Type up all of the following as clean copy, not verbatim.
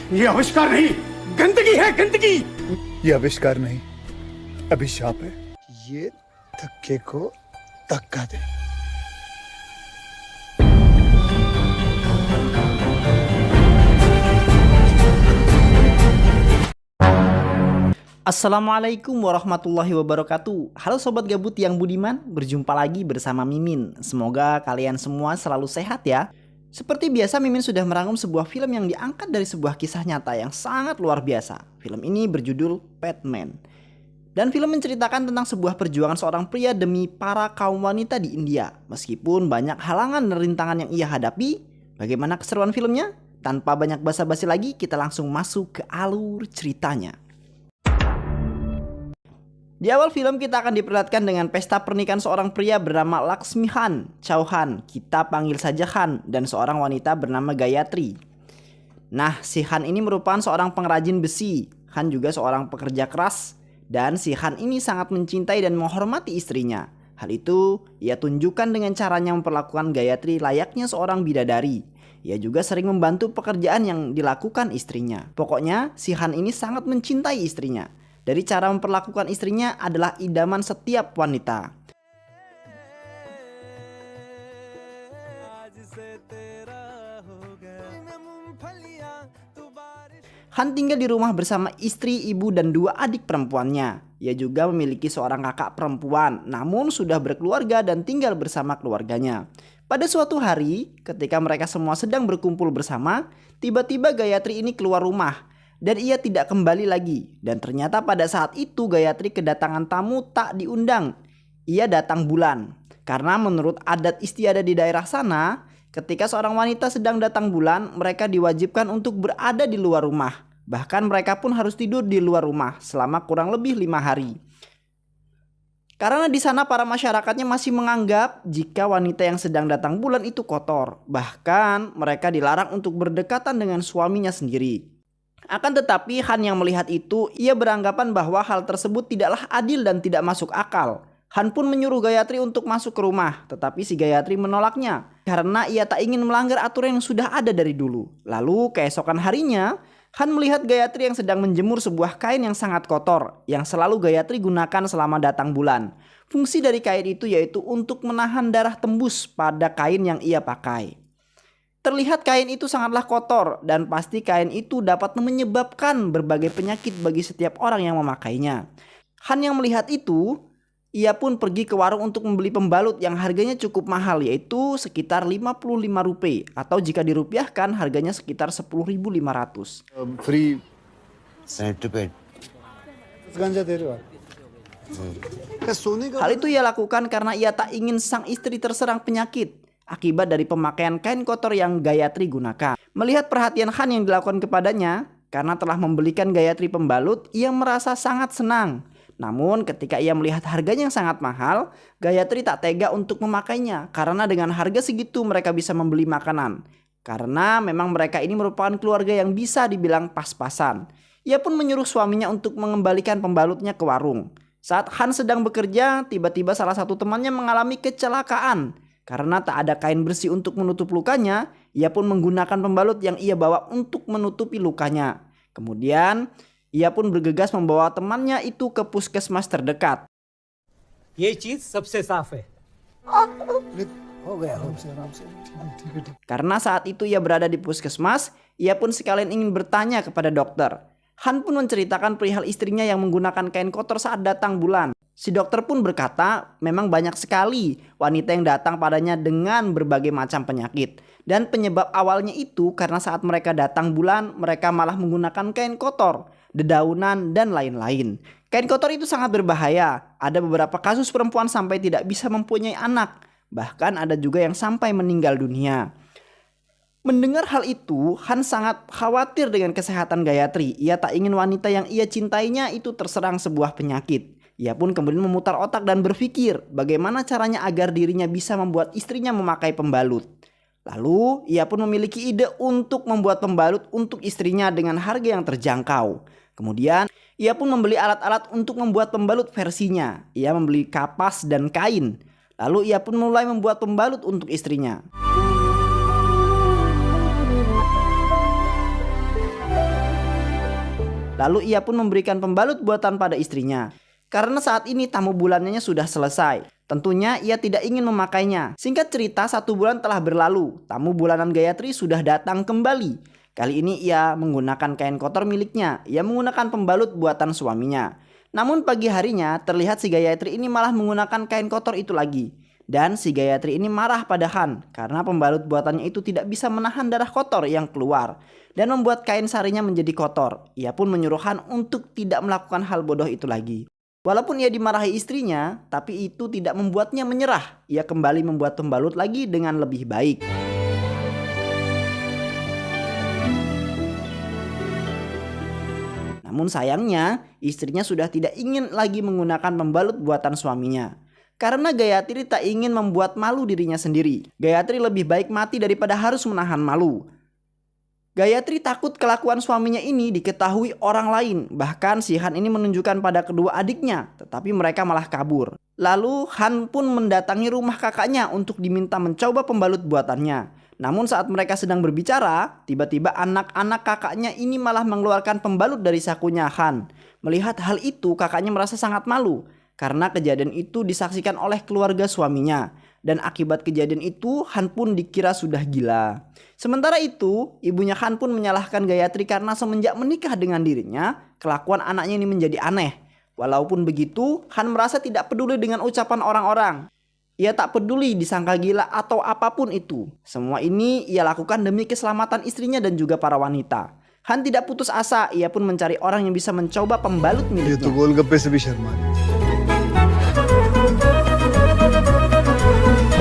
ये आविष्कार नहीं, गंदगी है, गंदगी। ये आविष्कार नहीं, अभिशाप है। ये धक्के को धक्का दे। Assalamualaikum warahmatullahi wabarakatuh. Halo sobat gabut yang budiman, berjumpa lagi bersama Mimin. Semoga kalian semua selalu sehat ya. Seperti biasa, Mimin sudah merangkum sebuah film yang diangkat dari sebuah kisah nyata yang sangat luar biasa. Film ini berjudul Batman. Dan film menceritakan tentang sebuah perjuangan seorang pria demi para kaum wanita di India. Meskipun banyak halangan dan rintangan yang ia hadapi, bagaimana keseruan filmnya? Tanpa banyak basa-basi lagi, kita langsung masuk ke alur ceritanya. Di awal film kita akan diperlihatkan dengan pesta pernikahan seorang pria bernama Laxmi-Han Chauhan, kita panggil saja Han, dan seorang wanita bernama Gayatri. Nah, si Han ini merupakan seorang pengrajin besi. Han juga seorang pekerja keras, dan si Han ini sangat mencintai dan menghormati istrinya. Hal itu ia tunjukkan dengan caranya memperlakukan Gayatri layaknya seorang bidadari. Ia juga sering membantu pekerjaan yang dilakukan istrinya. Pokoknya si Han ini sangat mencintai istrinya. Dari cara memperlakukan istrinya adalah idaman setiap wanita. Han tinggal di rumah bersama istri, ibu, dan dua adik perempuannya. Ia juga memiliki seorang kakak perempuan, namun sudah berkeluarga dan tinggal bersama keluarganya. Pada suatu hari, ketika mereka semua sedang berkumpul bersama, tiba-tiba Gayatri ini keluar rumah. Dan ia tidak kembali lagi. Dan ternyata pada saat itu Gayatri kedatangan tamu tak diundang. Ia datang bulan. Karena menurut adat istiadat di daerah sana, ketika seorang wanita sedang datang bulan, mereka diwajibkan untuk berada di luar rumah. Bahkan mereka pun harus tidur di luar rumah selama kurang lebih 5 hari. Karena di sana para masyarakatnya masih menganggap jika wanita yang sedang datang bulan itu kotor. Bahkan mereka dilarang untuk berdekatan dengan suaminya sendiri. Akan tetapi Han yang melihat itu, ia beranggapan bahwa hal tersebut tidaklah adil dan tidak masuk akal. Han pun menyuruh Gayatri untuk masuk ke rumah, tetapi si Gayatri menolaknya karena ia tak ingin melanggar aturan yang sudah ada dari dulu. Lalu keesokan harinya, Han melihat Gayatri yang sedang menjemur sebuah kain yang sangat kotor yang selalu Gayatri gunakan selama datang bulan. Fungsi dari kain itu yaitu untuk menahan darah tembus pada kain yang ia pakai. Terlihat kain itu sangatlah kotor dan pasti kain itu dapat menyebabkan berbagai penyakit bagi setiap orang yang memakainya. Han yang melihat itu, ia pun pergi ke warung untuk membeli pembalut yang harganya cukup mahal, yaitu sekitar 55 rupiah atau jika dirupiahkan harganya sekitar 10.500. Free certificate गंजा दे रहे हो क्या सोने का Hal itu ia lakukan karena ia tak ingin sang istri terserang penyakit akibat dari pemakaian kain kotor yang Gayatri gunakan. Melihat perhatian Han yang dilakukan kepadanya, karena telah membelikan Gayatri pembalut, ia merasa sangat senang. Namun ketika ia melihat harganya yang sangat mahal, Gayatri tak tega untuk memakainya. Karena dengan harga segitu mereka bisa membeli makanan. Karena memang mereka ini merupakan keluarga yang bisa dibilang pas-pasan. Ia pun menyuruh suaminya untuk mengembalikan pembalutnya ke warung. Saat Han sedang bekerja, tiba-tiba salah satu temannya mengalami kecelakaan. Karena tak ada kain bersih untuk menutup lukanya, ia pun menggunakan pembalut yang ia bawa untuk menutupi lukanya. Kemudian, ia pun bergegas membawa temannya itu ke puskesmas terdekat. ये चीज सबसे साफ है। हो गया आराम से ठीक है। Karena saat itu ia berada di puskesmas, ia pun sekalian ingin bertanya kepada dokter. Han pun menceritakan perihal istrinya yang menggunakan kain kotor saat datang bulan. Si dokter pun berkata memang banyak sekali wanita yang datang padanya dengan berbagai macam penyakit. Dan penyebab awalnya itu karena saat mereka datang bulan mereka malah menggunakan kain kotor, dedaunan dan lain-lain. Kain kotor itu sangat berbahaya. Ada beberapa kasus perempuan sampai tidak bisa mempunyai anak. Bahkan ada juga yang sampai meninggal dunia. Mendengar hal itu, Han sangat khawatir dengan kesehatan Gayatri. Ia tak ingin wanita yang ia cintainya itu terserang sebuah penyakit. Ia pun kemudian memutar otak dan berpikir bagaimana caranya agar dirinya bisa membuat istrinya memakai pembalut. Lalu ia pun memiliki ide untuk membuat pembalut untuk istrinya dengan harga yang terjangkau. Kemudian ia pun membeli alat-alat untuk membuat pembalut versinya. Ia membeli kapas dan kain. Lalu ia pun mulai membuat pembalut untuk istrinya. Lalu ia pun memberikan pembalut buatan pada istrinya. Karena saat ini tamu bulanannya sudah selesai. Tentunya ia tidak ingin memakainya. Singkat cerita, 1 bulan telah berlalu. Tamu bulanan Gayatri sudah datang kembali. Kali ini ia menggunakan kain kotor miliknya. Ia menggunakan pembalut buatan suaminya. Namun pagi harinya terlihat si Gayatri ini malah menggunakan kain kotor itu lagi. Dan si Gayatri ini marah pada Han karena pembalut buatannya itu tidak bisa menahan darah kotor yang keluar dan membuat kain sarinya menjadi kotor. Ia pun menyuruh Han untuk tidak melakukan hal bodoh itu lagi. Walaupun ia dimarahi istrinya, tapi itu tidak membuatnya menyerah. Ia kembali membuat pembalut lagi dengan lebih baik. Namun sayangnya, istrinya sudah tidak ingin lagi menggunakan pembalut buatan suaminya. Karena Gayatri tak ingin membuat malu dirinya sendiri. Gayatri lebih baik mati daripada harus menahan malu. Gayatri takut kelakuan suaminya ini diketahui orang lain. Bahkan si Han ini menunjukkan pada kedua adiknya, tetapi mereka malah kabur. Lalu Han pun mendatangi rumah kakaknya untuk diminta mencoba pembalut buatannya. Namun saat mereka sedang berbicara, tiba-tiba anak-anak kakaknya ini malah mengeluarkan pembalut dari sakunya Han. Melihat hal itu, kakaknya merasa sangat malu karena kejadian itu disaksikan oleh keluarga suaminya. Dan akibat kejadian itu, Han pun dikira sudah gila. Sementara itu, ibunya Han pun menyalahkan Gayatri karena semenjak menikah dengan dirinya, kelakuan anaknya ini menjadi aneh. Walaupun begitu, Han merasa tidak peduli dengan ucapan orang-orang. Ia tak peduli disangka gila atau apapun itu. Semua ini ia lakukan demi keselamatan istrinya dan juga para wanita. Han tidak putus asa, ia pun mencari orang yang bisa mencoba pembalut ये तो miliknya. गोलगप्पे से भी शर्मा रही है।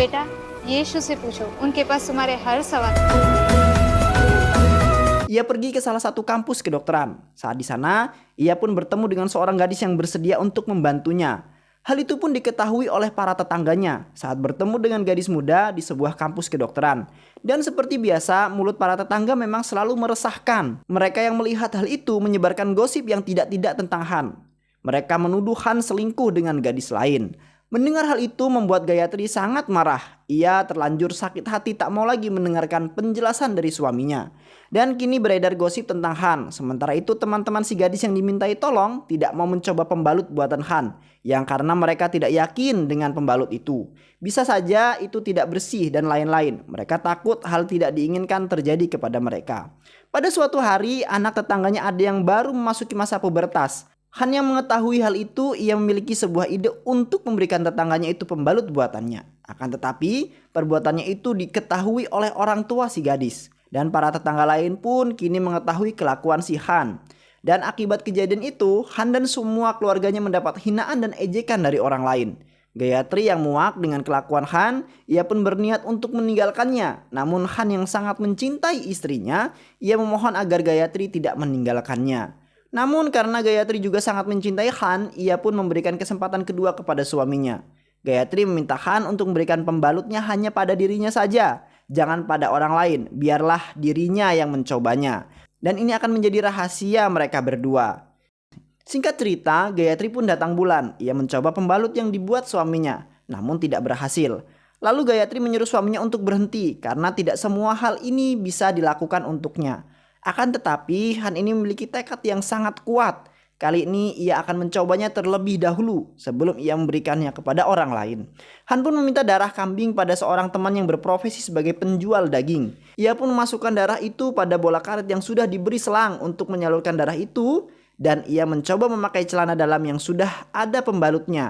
बेटा यीशु से पूछो, उनके पास तुम्हारे हर सवाल। Ia pergi ke salah satu kampus kedokteran. Saat di sana, ia pun bertemu dengan seorang gadis yang bersedia untuk membantunya. Hal itu pun diketahui oleh para tetangganya saat bertemu dengan gadis muda di sebuah kampus kedokteran. Dan seperti biasa, mulut para tetangga memang selalu meresahkan. Mereka yang melihat hal itu menyebarkan gosip yang tidak-tidak tentang Han. Mereka menuduh Han selingkuh dengan gadis lain. Mendengar hal itu membuat Gayatri sangat marah. Ia terlanjur sakit hati tak mau lagi mendengarkan penjelasan dari suaminya. Dan kini beredar gosip tentang Han. Sementara itu teman-teman si gadis yang dimintai tolong tidak mau mencoba pembalut buatan Han. Yang karena mereka tidak yakin dengan pembalut itu. Bisa saja itu tidak bersih dan lain-lain. Mereka takut hal tidak diinginkan terjadi kepada mereka. Pada suatu hari anak tetangganya ada yang baru memasuki masa pubertas. Han yang mengetahui hal itu, ia memiliki sebuah ide untuk memberikan tetangganya itu pembalut buatannya. Akan tetapi, perbuatannya itu diketahui oleh orang tua si gadis. Dan para tetangga lain pun kini mengetahui kelakuan si Han. Dan akibat kejadian itu, Han dan semua keluarganya mendapat hinaan dan ejekan dari orang lain. Gayatri yang muak dengan kelakuan Han, ia pun berniat untuk meninggalkannya. Namun Han yang sangat mencintai istrinya, ia memohon agar Gayatri tidak meninggalkannya. Namun karena Gayatri juga sangat mencintai Han, ia pun memberikan kesempatan kedua kepada suaminya. Gayatri meminta Han untuk memberikan pembalutnya hanya pada dirinya saja. Jangan pada orang lain, biarlah dirinya yang mencobanya. Dan ini akan menjadi rahasia mereka berdua. Singkat cerita, Gayatri pun datang bulan. Ia mencoba pembalut yang dibuat suaminya, namun tidak berhasil. Lalu Gayatri menyuruh suaminya untuk berhenti karena tidak semua hal ini bisa dilakukan untuknya. Akan tetapi Han ini memiliki tekad yang sangat kuat. Kali ini ia akan mencobanya terlebih dahulu sebelum ia memberikannya kepada orang lain. Han pun meminta darah kambing pada seorang teman yang berprofesi sebagai penjual daging. Ia pun memasukkan darah itu pada bola karet yang sudah diberi selang untuk menyalurkan darah itu. Dan ia mencoba memakai celana dalam yang sudah ada pembalutnya.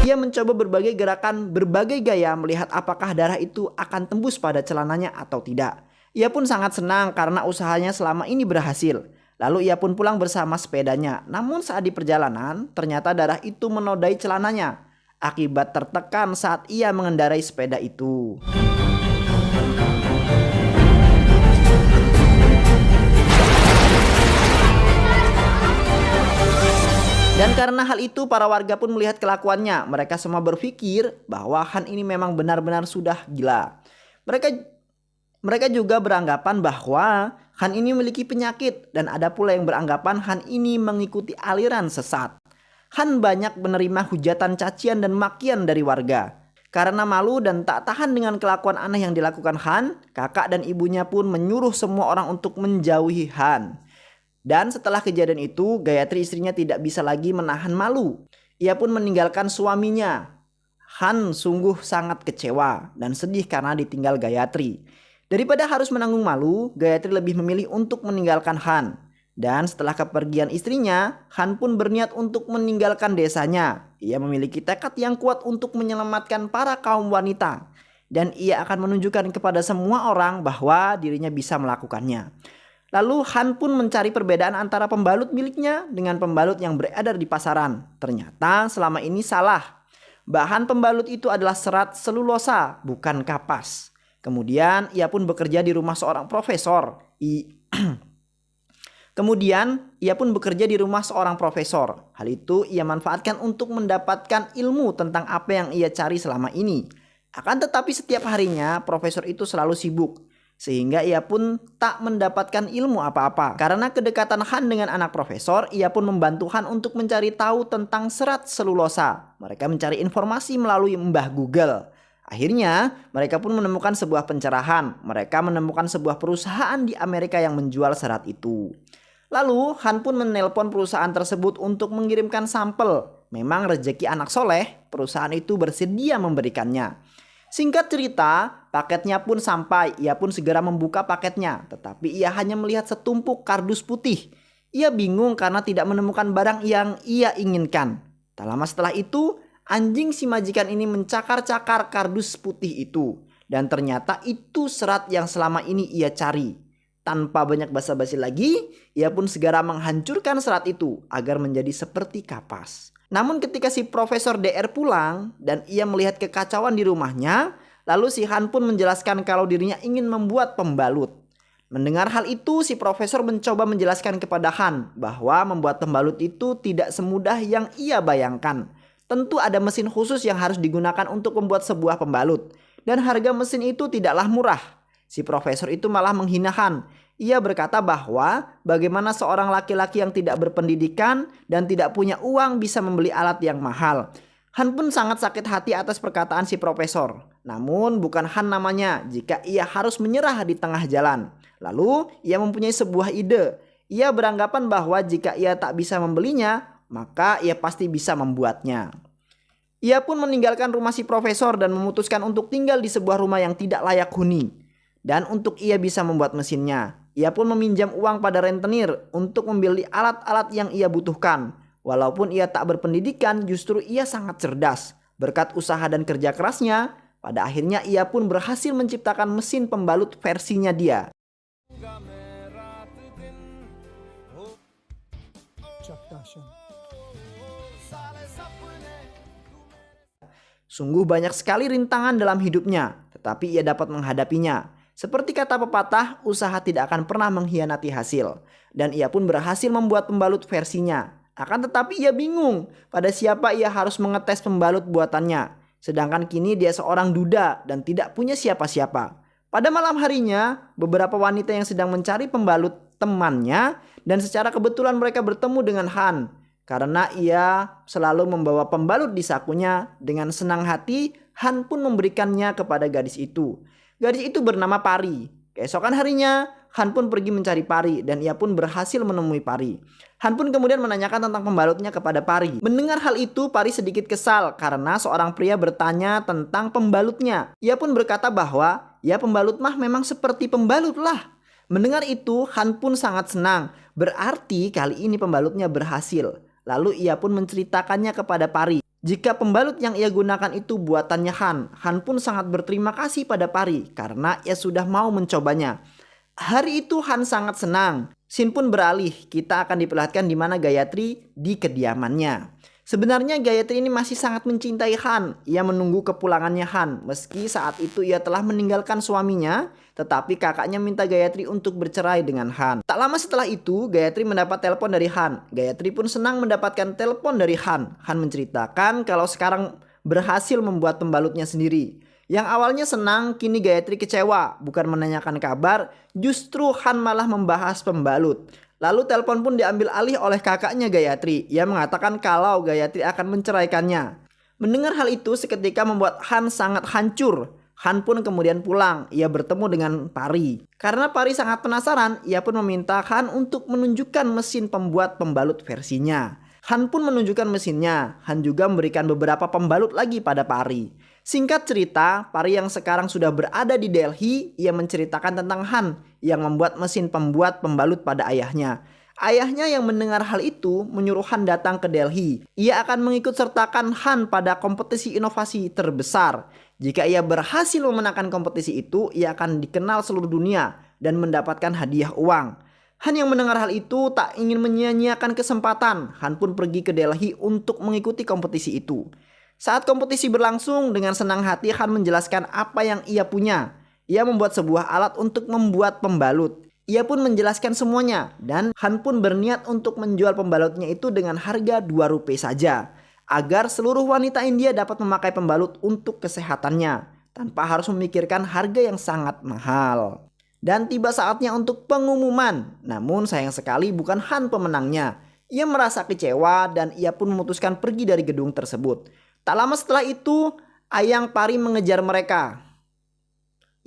Ia mencoba berbagai gerakan, berbagai gaya melihat apakah darah itu akan tembus pada celananya atau tidak. Ia pun sangat senang karena usahanya selama ini berhasil. Lalu ia pun pulang bersama sepedanya. Namun saat di perjalanan, ternyata darah itu menodai celananya. Akibat tertekan saat ia mengendarai sepeda itu. Dan karena hal itu para warga pun melihat kelakuannya. Mereka semua berpikir bahwa Han ini memang benar-benar sudah gila. Mereka juga beranggapan bahwa Han ini memiliki penyakit. Dan ada pula yang beranggapan Han ini mengikuti aliran sesat. Han banyak menerima hujatan cacian dan makian dari warga. Karena malu dan tak tahan dengan kelakuan aneh yang dilakukan Han, kakak dan ibunya pun menyuruh semua orang untuk menjauhi Han. Dan setelah kejadian itu, Gayatri istrinya tidak bisa lagi menahan malu. Ia pun meninggalkan suaminya. Han sungguh sangat kecewa dan sedih karena ditinggal Gayatri. Daripada harus menanggung malu, Gayatri lebih memilih untuk meninggalkan Han. Dan setelah kepergian istrinya, Han pun berniat untuk meninggalkan desanya. Ia memiliki tekad yang kuat untuk menyelamatkan para kaum wanita. Dan ia akan menunjukkan kepada semua orang bahwa dirinya bisa melakukannya. Lalu Han pun mencari perbedaan antara pembalut miliknya dengan pembalut yang beredar di pasaran. Ternyata selama ini salah. Bahan pembalut itu adalah serat selulosa, bukan kapas. Kemudian ia pun bekerja di rumah seorang profesor. Hal itu ia manfaatkan untuk mendapatkan ilmu tentang apa yang ia cari selama ini. Akan tetapi setiap harinya profesor itu selalu sibuk. Sehingga ia pun tak mendapatkan ilmu apa-apa. Karena kedekatan Han dengan anak profesor, ia pun membantu Han untuk mencari tahu tentang serat selulosa. Mereka mencari informasi melalui Mbah Google. Akhirnya mereka pun menemukan sebuah pencerahan. Mereka menemukan sebuah perusahaan di Amerika yang menjual serat itu. Lalu Han pun menelpon perusahaan tersebut untuk mengirimkan sampel. Memang rezeki anak soleh, perusahaan itu bersedia memberikannya. Singkat cerita, paketnya pun sampai. Ia pun segera membuka paketnya. Tetapi ia hanya melihat setumpuk kardus putih. Ia bingung karena tidak menemukan barang yang ia inginkan. Tak lama setelah itu, anjing si majikan ini mencakar-cakar kardus putih itu. Dan ternyata itu serat yang selama ini ia cari. Tanpa banyak basa-basi lagi, ia pun segera menghancurkan serat itu agar menjadi seperti kapas. Namun ketika si Profesor DR pulang dan ia melihat kekacauan di rumahnya, lalu si Han pun menjelaskan kalau dirinya ingin membuat pembalut. Mendengar hal itu, si Profesor mencoba menjelaskan kepada Han bahwa membuat pembalut itu tidak semudah yang ia bayangkan. Tentu ada mesin khusus yang harus digunakan untuk membuat sebuah pembalut. Dan harga mesin itu tidaklah murah. Si Profesor itu malah menghina Han. Ia berkata bahwa bagaimana seorang laki-laki yang tidak berpendidikan dan tidak punya uang bisa membeli alat yang mahal. Han pun sangat sakit hati atas perkataan si Profesor. Namun bukan Han namanya jika ia harus menyerah di tengah jalan. Lalu ia mempunyai sebuah ide. Ia beranggapan bahwa jika ia tak bisa membelinya, maka ia pasti bisa membuatnya. Ia pun meninggalkan rumah si Profesor dan memutuskan untuk tinggal di sebuah rumah yang tidak layak huni. Dan untuk ia bisa membuat mesinnya, ia pun meminjam uang pada rentenir untuk membeli alat-alat yang ia butuhkan. Walaupun ia tak berpendidikan, justru ia sangat cerdas. Berkat usaha dan kerja kerasnya, pada akhirnya ia pun berhasil menciptakan mesin pembalut versinya dia. Sungguh banyak sekali rintangan dalam hidupnya, tetapi ia dapat menghadapinya. Seperti kata pepatah, usaha tidak akan pernah mengkhianati hasil. Dan ia pun berhasil membuat pembalut versinya. Akan tetapi ia bingung pada siapa ia harus mengetes pembalut buatannya. Sedangkan kini dia seorang duda dan tidak punya siapa-siapa. Pada malam harinya, beberapa wanita yang sedang mencari pembalut temannya. Dan secara kebetulan mereka bertemu dengan Han. Karena ia selalu membawa pembalut di sakunya. Dengan senang hati, Han pun memberikannya kepada gadis itu. Gadis itu bernama Pari. Keesokan harinya, Han pun pergi mencari Pari dan ia pun berhasil menemui Pari. Han pun kemudian menanyakan tentang pembalutnya kepada Pari. Mendengar hal itu, Pari sedikit kesal karena seorang pria bertanya tentang pembalutnya. Ia pun berkata bahwa, ya pembalut mah memang seperti pembalut lah. Mendengar itu, Han pun sangat senang. Berarti kali ini pembalutnya berhasil. Lalu ia pun menceritakannya kepada Pari. Jika pembalut yang ia gunakan itu buatannya Han, Han pun sangat berterima kasih pada Pari karena ia sudah mau mencobanya. Hari itu Han sangat senang. Scene pun beralih, kita akan diperlihatkan di mana Gayatri di kediamannya. Sebenarnya Gayatri ini masih sangat mencintai Han. Ia menunggu kepulangannya Han. Meski saat itu ia telah meninggalkan suaminya, tetapi kakaknya minta Gayatri untuk bercerai dengan Han. Tak lama setelah itu, Gayatri mendapat telepon dari Han. Gayatri pun senang mendapatkan telepon dari Han. Han menceritakan kalau sekarang berhasil membuat pembalutnya sendiri. Yang awalnya senang, kini Gayatri kecewa. Bukan menanyakan kabar, justru Han malah membahas pembalut. Lalu telepon pun diambil alih oleh kakaknya Gayatri. Ia mengatakan kalau Gayatri akan menceraikannya. Mendengar hal itu seketika membuat Han sangat hancur. Han pun kemudian pulang, ia bertemu dengan Pari. Karena Pari sangat penasaran, ia pun meminta Han untuk menunjukkan mesin pembuat pembalut versinya. Han pun menunjukkan mesinnya. Han juga memberikan beberapa pembalut lagi pada Pari. Singkat cerita, Pari yang sekarang sudah berada di Delhi, ia menceritakan tentang Han yang membuat mesin pembuat pembalut pada ayahnya. Ayahnya yang mendengar hal itu menyuruh Han datang ke Delhi. Ia akan mengikut sertakan Han pada kompetisi inovasi terbesar. Jika ia berhasil memenangkan kompetisi itu, ia akan dikenal seluruh dunia dan mendapatkan hadiah uang. Han yang mendengar hal itu tak ingin menyia-nyiakan kesempatan. Han pun pergi ke Delhi untuk mengikuti kompetisi itu. Saat kompetisi berlangsung, dengan senang hati Han menjelaskan apa yang ia punya. Ia membuat sebuah alat untuk membuat pembalut. Ia pun menjelaskan semuanya dan Han pun berniat untuk menjual pembalutnya itu dengan harga 2 rupiah saja. Agar seluruh wanita India dapat memakai pembalut untuk kesehatannya tanpa harus memikirkan harga yang sangat mahal. Dan tiba saatnya untuk pengumuman. Namun sayang sekali bukan Han pemenangnya. Ia merasa kecewa dan ia pun memutuskan pergi dari gedung tersebut. Tak lama setelah itu, Ayang Pari mengejar mereka.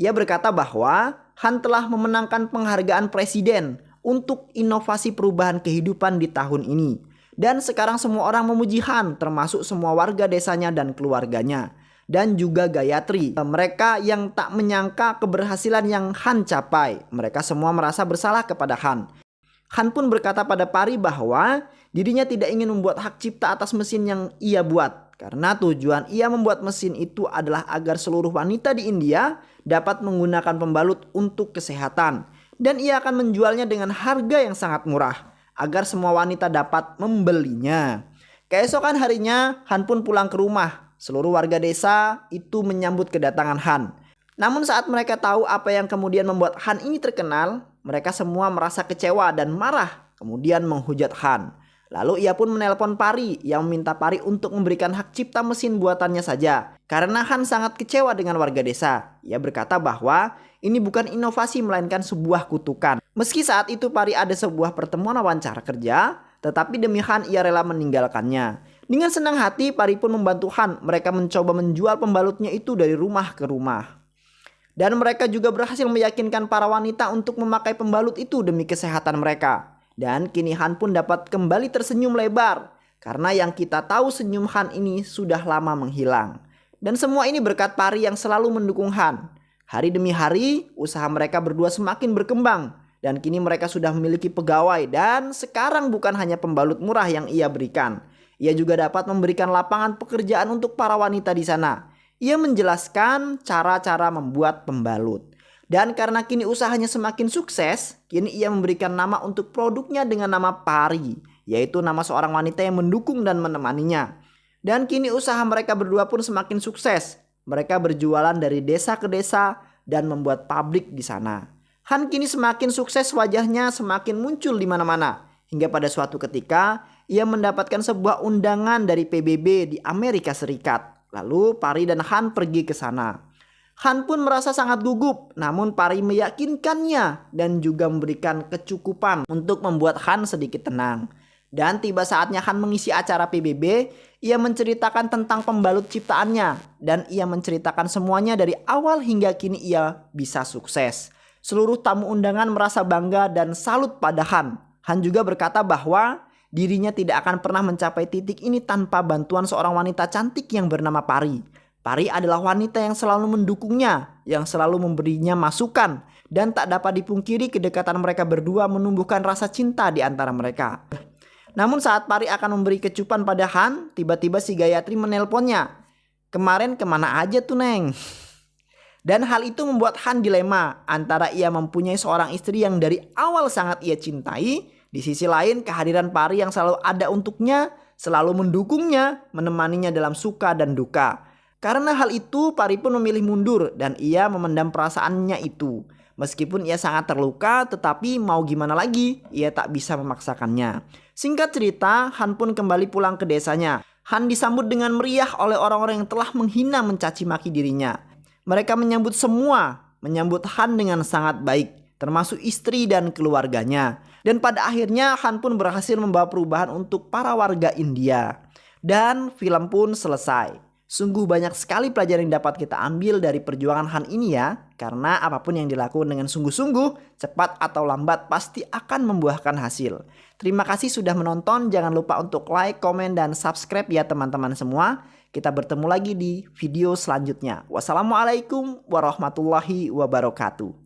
Ia berkata bahwa Han telah memenangkan penghargaan presiden untuk inovasi perubahan kehidupan di tahun ini. Dan sekarang semua orang memuji Han, termasuk semua warga desanya dan keluarganya. Dan juga Gayatri, mereka yang tak menyangka keberhasilan yang Han capai. Mereka semua merasa bersalah kepada Han. Han pun berkata pada Pari bahwa dirinya tidak ingin membuat hak cipta atas mesin yang ia buat. Karena tujuan ia membuat mesin itu adalah agar seluruh wanita di India dapat menggunakan pembalut untuk kesehatan. Dan ia akan menjualnya dengan harga yang sangat murah agar semua wanita dapat membelinya. Keesokan harinya Han pun pulang ke rumah. Seluruh warga desa itu menyambut kedatangan Han. Namun saat mereka tahu apa yang kemudian membuat Han ini terkenal, mereka semua merasa kecewa dan marah, kemudian menghujat Han. Lalu ia pun menelpon Pari yang meminta Pari untuk memberikan hak cipta mesin buatannya saja. Karena Han sangat kecewa dengan warga desa. Ia berkata bahwa ini bukan inovasi melainkan sebuah kutukan. Meski saat itu Pari ada sebuah pertemuan wawancara kerja, tetapi demi Han ia rela meninggalkannya. Dengan senang hati Pari pun membantu Han. Mereka mencoba menjual pembalutnya itu dari rumah ke rumah. Dan mereka juga berhasil meyakinkan para wanita untuk memakai pembalut itu demi kesehatan mereka. Dan kini Han pun dapat kembali tersenyum lebar. Karena yang kita tahu senyum Han ini sudah lama menghilang. Dan semua ini berkat Pari yang selalu mendukung Han. Hari demi hari usaha mereka berdua semakin berkembang. Dan kini mereka sudah memiliki pegawai. Dan sekarang bukan hanya pembalut murah yang ia berikan. Ia juga dapat memberikan lapangan pekerjaan untuk para wanita di sana. Ia menjelaskan cara-cara membuat pembalut. Dan karena kini usahanya semakin sukses, kini ia memberikan nama untuk produknya dengan nama Pari, yaitu nama seorang wanita yang mendukung dan menemaninya. Dan kini usaha mereka berdua pun semakin sukses. Mereka berjualan dari desa ke desa dan membuat pabrik di sana. Han kini semakin sukses, wajahnya semakin muncul di mana-mana. Hingga pada suatu ketika, ia mendapatkan sebuah undangan dari PBB di Amerika Serikat. Lalu Pari dan Han pergi ke sana. Han pun merasa sangat gugup, namun Pari meyakinkannya dan juga memberikan kecukupan untuk membuat Han sedikit tenang. Dan tiba saatnya Han mengisi acara PBB, ia menceritakan tentang pembalut ciptaannya. Dan ia menceritakan semuanya dari awal hingga kini ia bisa sukses. Seluruh tamu undangan merasa bangga dan salut pada Han. Han juga berkata bahwa dirinya tidak akan pernah mencapai titik ini tanpa bantuan seorang wanita cantik yang bernama Pari. Pari adalah wanita yang selalu mendukungnya, yang selalu memberinya masukan. Dan tak dapat dipungkiri kedekatan mereka berdua menumbuhkan rasa cinta di antara mereka. Namun saat Pari akan memberi kecupan pada Han, tiba-tiba si Gayatri menelponnya. Kemarin kemana aja tuh Neng? Dan hal itu membuat Han dilema antara ia mempunyai seorang istri yang dari awal sangat ia cintai. Di sisi lain kehadiran Pari yang selalu ada untuknya, selalu mendukungnya, menemaninya dalam suka dan duka. Karena hal itu Pari pun memilih mundur dan ia memendam perasaannya itu. Meskipun ia sangat terluka, tetapi mau gimana lagi, ia tak bisa memaksakannya. Singkat cerita, Han pun kembali pulang ke desanya. Han disambut dengan meriah oleh orang-orang yang telah menghina mencaci maki dirinya. Mereka menyambut Han dengan sangat baik, termasuk istri dan keluarganya. Dan pada akhirnya Han pun berhasil membawa perubahan untuk para warga India. Dan film pun selesai. Sungguh banyak sekali pelajaran yang dapat kita ambil dari perjuangan Han ini ya. Karena apapun yang dilakukan dengan sungguh-sungguh, cepat atau lambat pasti akan membuahkan hasil. Terima kasih sudah menonton, jangan lupa untuk like, komen, dan subscribe ya teman-teman semua. Kita bertemu lagi di video selanjutnya. Wassalamualaikum warahmatullahi wabarakatuh.